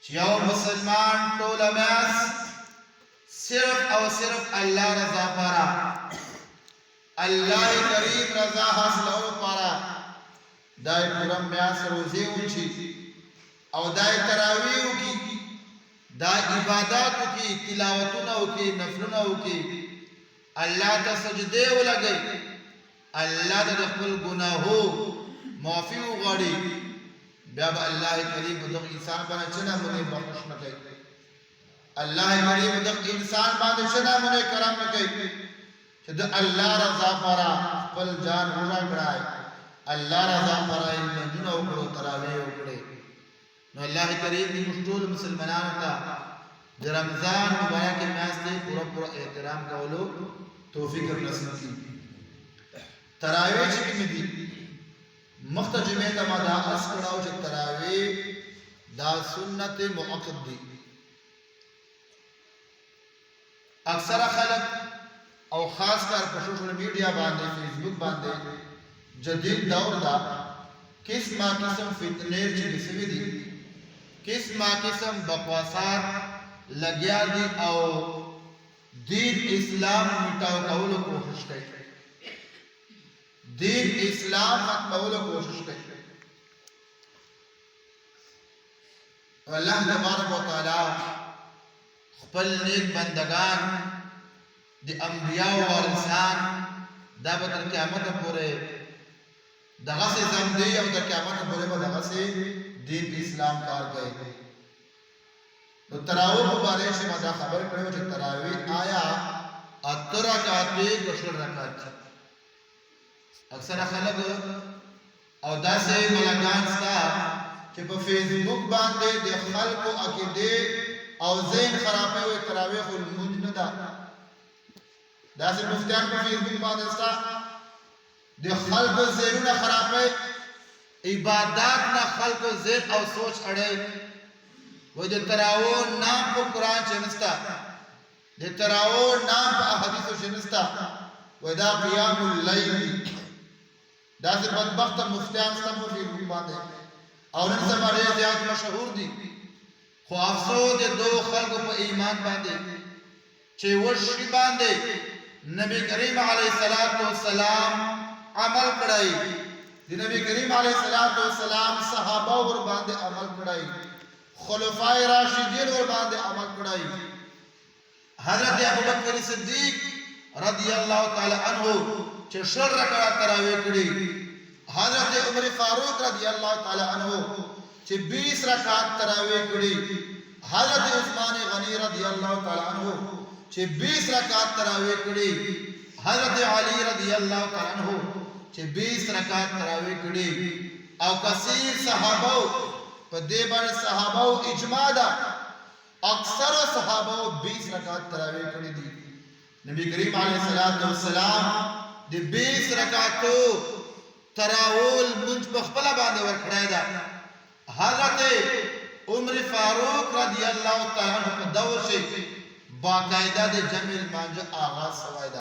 چې یو مسلمان ټوله میاشت صرف او صرف الله رضا پاره الله کریم رضا حاصلولو پاره دای پوره میاشت روزې ونیسي او دای تراویح وکړي، دا عبادات وکړي، تلاوتونه وکړي، نفلونه وکړي، الله ته سجدې ولګوي، الله ته د خپل ګناهو معافي وغواړي، بیا به الله کریم دغه انسان باندې څه نمونې بخښش نه کوي. الله کریم دغه انسان باندې څه نمونې کرم نه کوي چې د الله رضا پاره خپل جان وړا کړای، الله رضا پاره یې لمونځونه وکړو، تراویح وکړي. نو الله کریم دې موږ ټول مسلمانانو ته د رمضان مبارک میاشتې پوره احترام کولو توفیق نصیب کړي. تراویح چې کومې دي مخته جمعې ته ما دا عرض کړو چې تراویح دا سنت مؤکد دي. اکثره خلک او خاص کر په سوشل میډیا باندې فیسبوک باندې جدید دور دا قسمه قسم فتنې چې سوي دي، قسمه قسم بکواسات لګیا دي او دین اسلام مټاو کولو کوشش کوي، دین اسلام ختمولو کوشش کوي. الله تبارک وتعالى خپل نیک بندگان د انبیاء وارثان دا به تر قیامت پورې دغه سي زمدي او د قیامت پورې به دغه سي دین اسلام کار کوي. نو تراویح مبارک سے ما خبر کړو چې تراویح آیا اتر رکعات دی دوشل رکعات. اکثر خلک او داسې ملګان ستا چې په فیسبوک باندې د خلکو عقیده او ذهن خرابوي تراویح المنج نه ده. داسې مفتیان په فیسبوک باندې ستا د خلکو ذهنونه خرابوي، عبادات نه خلکو ذهن او سوچ اړي. وای د تراویح نام په قرآن کې نستا، د تراویح نام په احادیثو کې نستا، وای دا قیام اللیل. داسې بدبخت مفتیان ستا په فیسبوک باندې او نن سبا ډېر زیات مشهور دي. خو افسوس د دو خلکو په ایمان باندې چې ورشي باندې نبی کریم علیه السلام عمل کړی، د نبی کریم علیه السلام صحابه ور باندې عمل کړی، خلفای راشدین ور باندې عمل کړی. حضرت ابوبکر صدیق رضی الله تعالی عنہ چې شل رکعات تراویح کړي، حضرت عمر فاروق رضی الله تعالی عنہ چې 20 رکعات تراویح کړي، حضرت عثمان غنی رضی الله تعالی عنہ چې 20 رکعات تراویح کړي، حضرت علی رضی الله تعالی عنہ چې 20 رکعات تراویح کړي. او کثیر صحابه په دې باندې صحابه اجماع ده، اکثر صحابه 20 رکعات تراویح کړي دي. نبی کریم علیه السلام د 20 رکعاتو تراویح منځ په خپل باندې ورکړی ده. حضرت عمر فاروق رضی الله تعالی عنہ په دور کې باقاعده د جمع المانجه آغاز شوی ده.